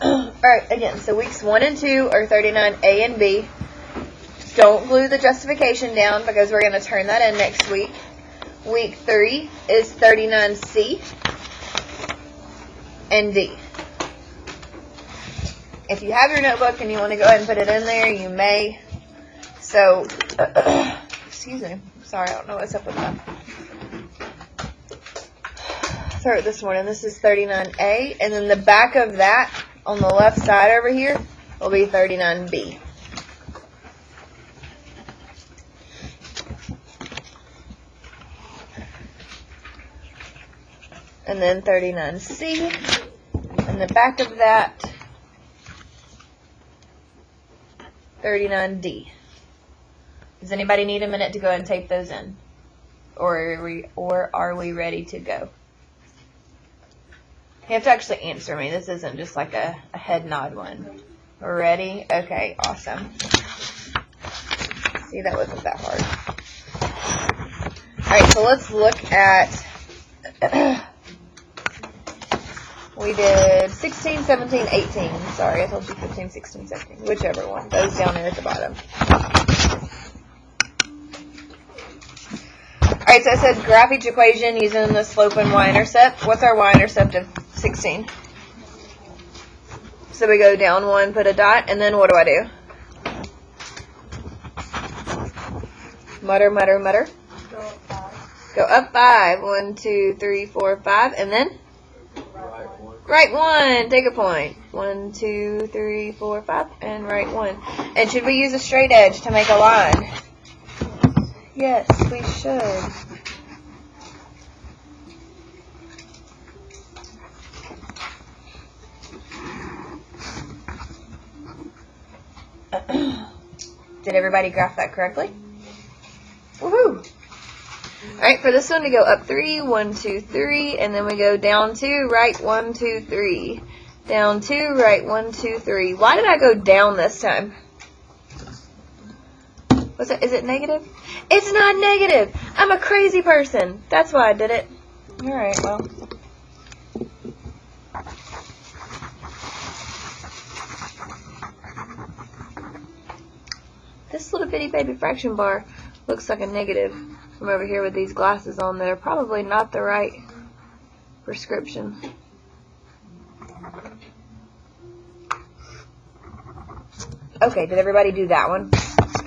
Alright, again, so weeks 1 and 2 are 39A and B. Don't glue the justification down because we're going to turn that in next week. Week 3 is 39C and D. If you have your notebook and you want to go ahead and put it in there, you may. So, excuse me. Sorry, I don't know what's up with that throat this morning. This is 39A, and then the back of that on the left side over here will be 39B. And then 39C, and the back of that 39D. Does anybody need a minute to go and tape those in? Or are we ready to go? You have to actually answer me. This isn't just like a head nod one. We're ready? Okay, awesome. See, that wasn't that hard. Alright, so let's look at we did 16, 17, 18. Sorry, I told you 15, 16, 17. Whichever one. Those down there at the bottom. Alright, so I said graph each equation using the slope and y-intercept. What's our y-intercept of 16? So we go down 1, put a dot, and then what do? Mutter, mutter, mutter. Go up 5. 1, 2, 3, 4, 5, and then? Right 1. Take a point. 1, 2, 3, 4, 5, and right 1. And should we use a straight edge to make a line? Yes, we should. Did everybody graph that correctly? Woohoo! Alright, for this one we go up 3, 1, 2, 3, and then we go down 2, right 1, 2, 3. Down 2, right 1, 2, 3. Why did I go down this time? Is it negative? It's not negative! I'm a crazy person! That's why I did it. Alright, well. This little bitty baby fraction bar looks like a negative from over here with these glasses on. They're probably not the right prescription. Okay, did everybody do that one?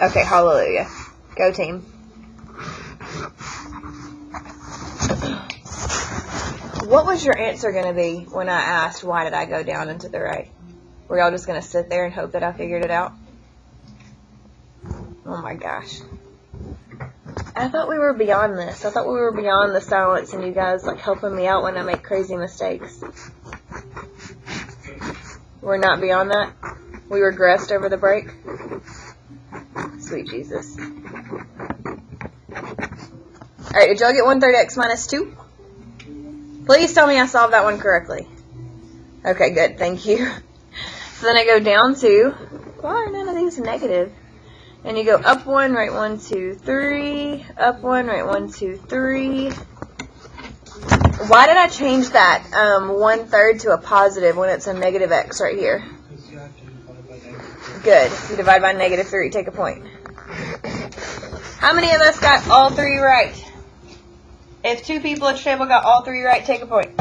Okay, hallelujah. Go team. What was your answer going to be when I asked why did I go down and to the right? Were y'all just going to sit there and hope that I figured it out? Oh my gosh. I thought we were beyond this. I thought we were beyond the silence and you guys like helping me out when I make crazy mistakes. We're not beyond that? We regressed over the break? Sweet Jesus. Alright, did y'all get 1/3 x minus 2? Please tell me I solved that one correctly. Okay, good. Thank you. So then I go down 2. Why are none of these negative? And you go up 1, right 1, 2, 3. Up 1, right 1, 2, 3. Why did I change that 1/3 to a positive when it's a negative x right here? Good. You divide by -3. Take a point. How many of us got all 3 right? If 2 people at the table got all 3 right, take a point.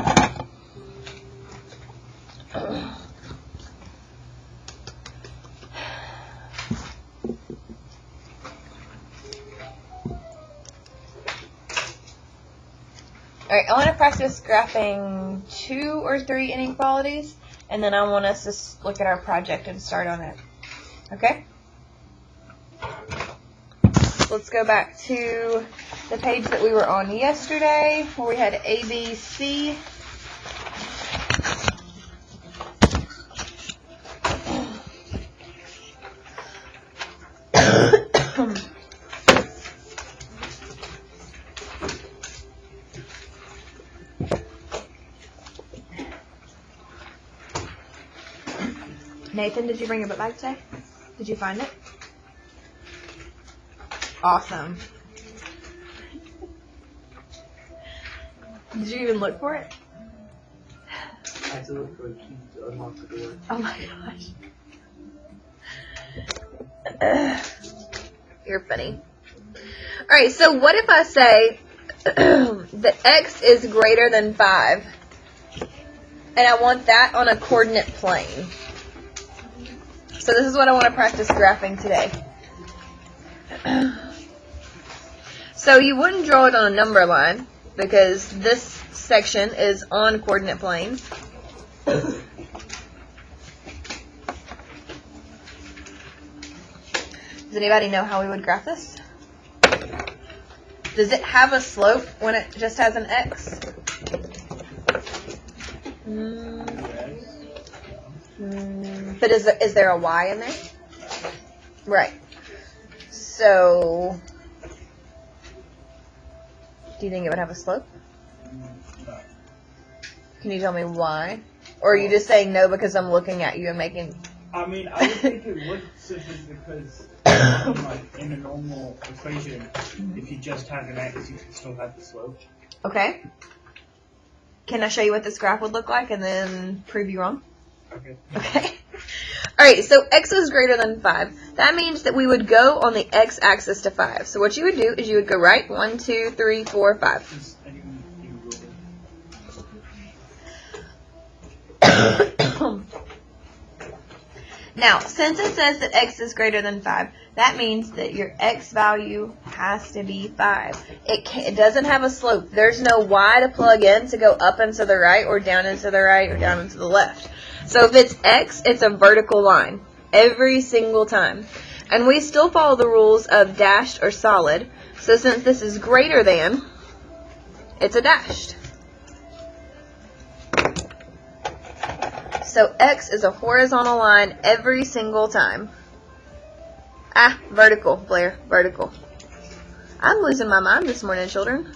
Alright, I want to practice graphing 2 or 3 inequalities, and then I want us to look at our project and start on it. Okay? Let's go back to the page that we were on yesterday, where we had A, B, C. Nathan, did you bring your book bag today? Did you find it? Awesome. Did you even look for it? I had to look for a key to unlock the door. Oh my gosh. You're funny. Alright, so what if I say that x is greater than 5, and I want that on a coordinate plane? So this is what I want to practice graphing today. So you wouldn't draw it on a number line, because this section is on coordinate planes. Does anybody know how we would graph this? Does it have a slope when it just has an x? But is there a y in there? Right. So, do you think it would have a slope? Can you tell me why? Or are you just saying no because I'm looking at you and making... I mean, I would think it would simply because, like, in a normal equation, if you just have an x, you can still have the slope. Okay. Can I show you what this graph would look like and then prove you wrong? Okay. Okay. Alright, so x is greater than 5. That means that we would go on the x-axis to 5. So what you would do is you would go right, 1, 2, 3, 4, 5. Now, since it says that x is greater than 5, that means that your x value has to be 5. It doesn't have a slope. There's no y to plug in to go up and to the right or down and to the right or down and to the left. So if it's x, it's a vertical line every single time. And we still follow the rules of dashed or solid. So since this is greater than, it's a dashed. So x is a horizontal line every single time. Ah, vertical, Blair, vertical. I'm losing my mind this morning, children.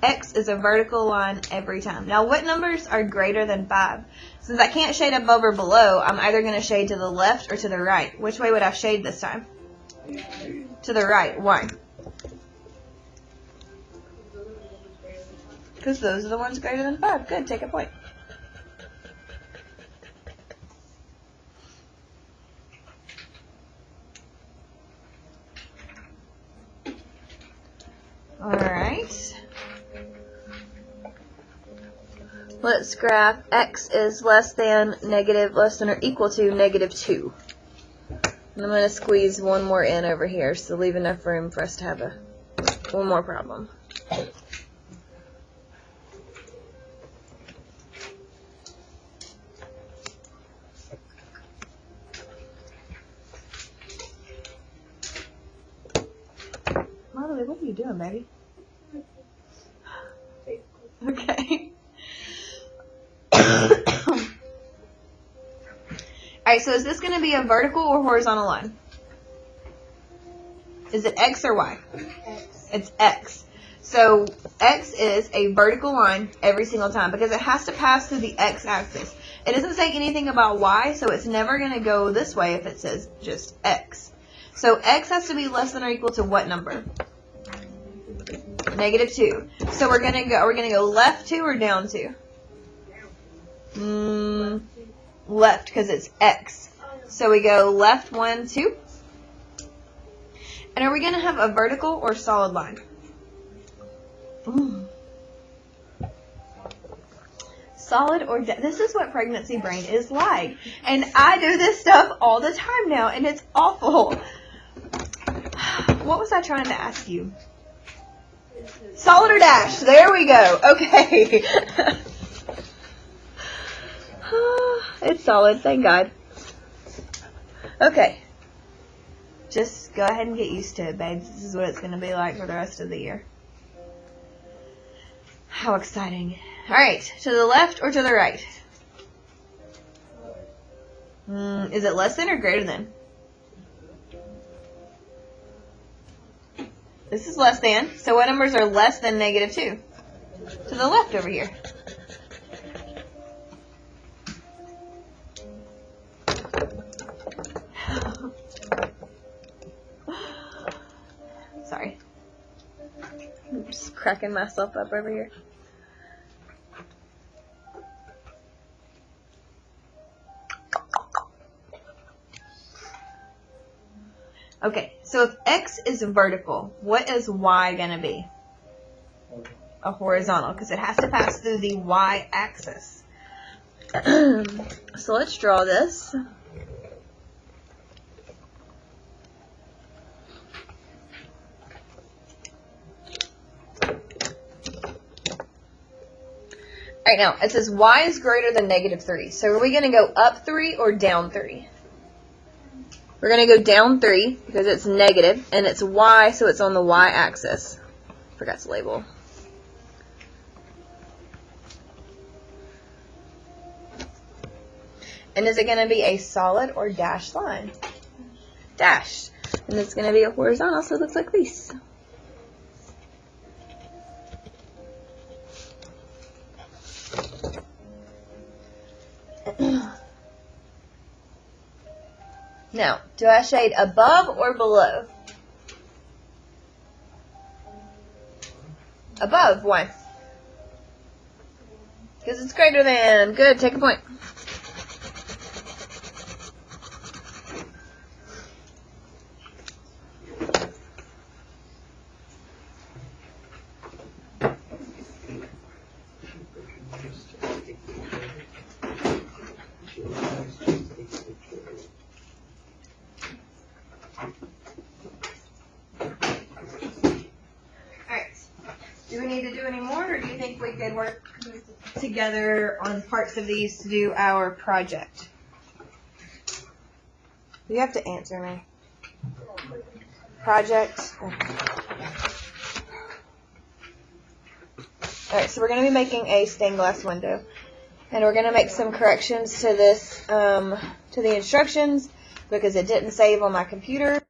X is a vertical line every time. Now, what numbers are greater than 5? Since I can't shade above or below, I'm either going to shade to the left or to the right. Which way would I shade this time? To the right. Why? Because those are the ones greater than 5. Good, take a point. Alright. Let's graph x is less than, negative, less than or equal to negative 2. And I'm going to squeeze one more in over here, so leave enough room for us to have one more problem. Molly, what are you doing, baby? Okay. Alright, so is this going to be a vertical or horizontal line? Is it x or y? X. It's x. So x is a vertical line every single time because it has to pass through the x-axis. It doesn't say anything about y, so it's never going to go this way if it says just x. So x has to be less than or equal to what number? Negative 2. So we're going to go left 2 or down 2? Left, because it's x. So we go left 1, 2. And are we going to have a vertical or solid line? Solid or this is what pregnancy brain is like. And I do this stuff all the time now, and it's awful. What was I trying to ask you? Solid or dashed? There we go. Okay. It's solid, thank God. Okay. Just go ahead and get used to it, babes. This is what it's going to be like for the rest of the year. How exciting. Alright, to the left or to the right? Is it less than or greater than? This is less than. So what numbers are less than negative 2? To the left over here. Sorry. cracking myself up over here. Okay, so if X is vertical, what is Y going to be? A horizontal, because it has to pass through the Y axis. So let's draw this. Alright, now it says Y is greater than -3. So are we going to go up 3 or down 3? We're going to go down 3 because it's negative, and it's Y, so it's on the Y axis. Forgot to label. And is it going to be a solid or dashed line? Dashed. And it's going to be a horizontal, so it looks like this. Now, do I shade above or below? Above. Why? Because it's greater than. Good, take a point. Do we need to do any more, or do you think we could work together on parts of these to do our project? You have to answer me. Project. Alright, so we're going to be making a stained glass window. And we're going to make some corrections to this, to the instructions, because it didn't save on my computer.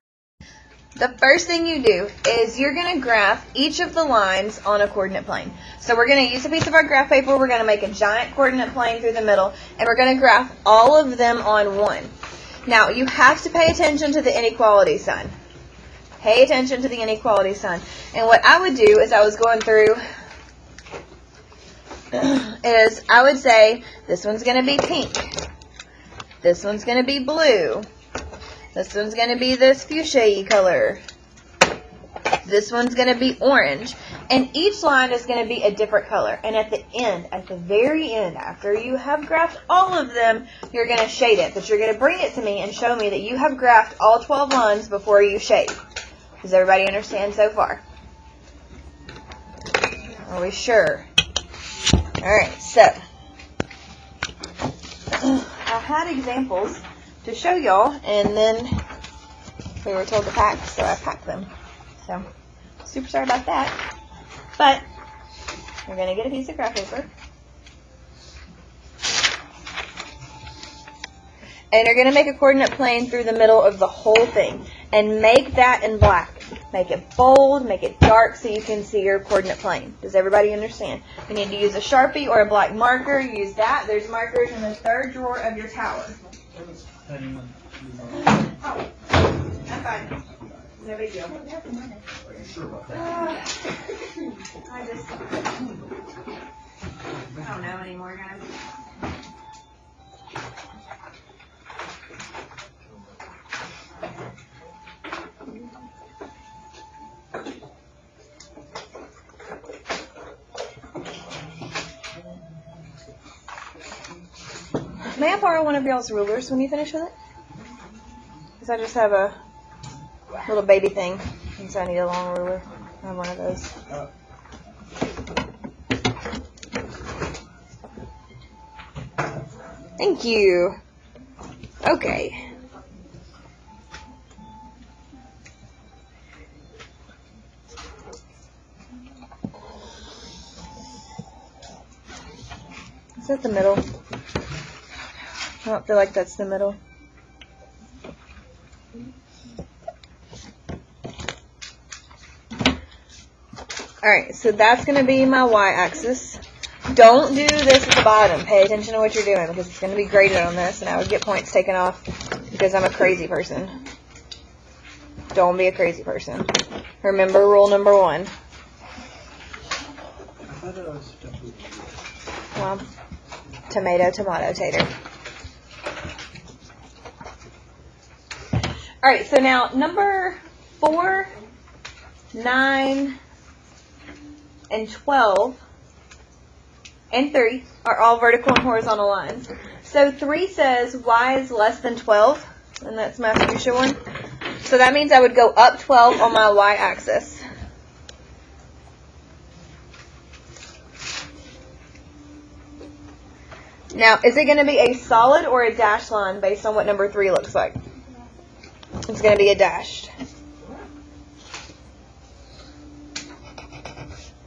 The first thing you do is you're going to graph each of the lines on a coordinate plane. So we're going to use a piece of our graph paper, we're going to make a giant coordinate plane through the middle, and we're going to graph all of them on one. Now, you have to pay attention to the inequality sign. Pay attention to the inequality sign. And what I would do is I was going through, is I would say this one's going to be pink. This one's going to be blue. This one's going to be this fuchsia color. This one's going to be orange. And each line is going to be a different color. And at the end, at the very end, after you have graphed all of them, you're going to shade it. But you're going to bring it to me and show me that you have graphed all 12 lines before you shade. Does everybody understand so far? Are we sure? Alright, so I had examples to show y'all, and then we were told to pack, so I packed them. So, super sorry about that. But, we're going to get a piece of graph paper. And you're going to make a coordinate plane through the middle of the whole thing. And make that in black. Make it bold, make it dark so you can see your coordinate plane. Does everybody understand? You need to use a Sharpie or a black marker. Use that. There's markers in the third drawer of your tower. Oh, I'm fine. No big deal. I don't know anymore, guys. May I borrow one of y'all's rulers when you finish with it? Because I just have a little baby thing, and so I need a long ruler. I have one of those. Thank you. Okay. Is that the middle? I don't feel like that's the middle. Alright, so that's going to be my y-axis. Don't do this at the bottom. Pay attention to what you're doing because it's going to be graded on this, and I would get points taken off because I'm a crazy person. Don't be a crazy person. Remember rule number 1. Tomatoes, definitely. Well, tomato, tater. All right, so now number 4, 9, and 12, and 3 are all vertical and horizontal lines. So 3 says y is less than 12, and that's my fuchsia one. So that means I would go up 12 on my y-axis. Now, is it going to be a solid or a dashed line based on what number 3 looks like? It's going to be a dashed.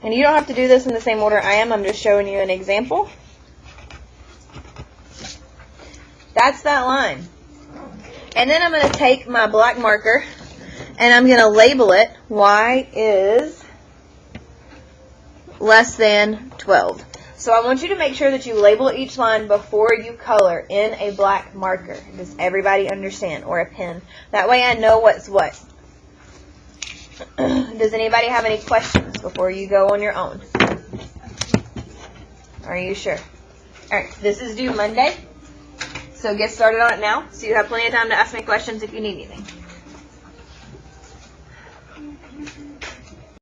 And you don't have to do this in the same order I am. I'm just showing you an example. That's that line. And then I'm going to take my black marker and I'm going to label it y is less than 12. So I want you to make sure that you label each line before you color in a black marker. Does everybody understand? Or a pen. That way I know what's what. Does anybody have any questions before you go on your own? Are you sure? Alright, this is due Monday. So get started on it now, so you have plenty of time to ask me questions if you need anything.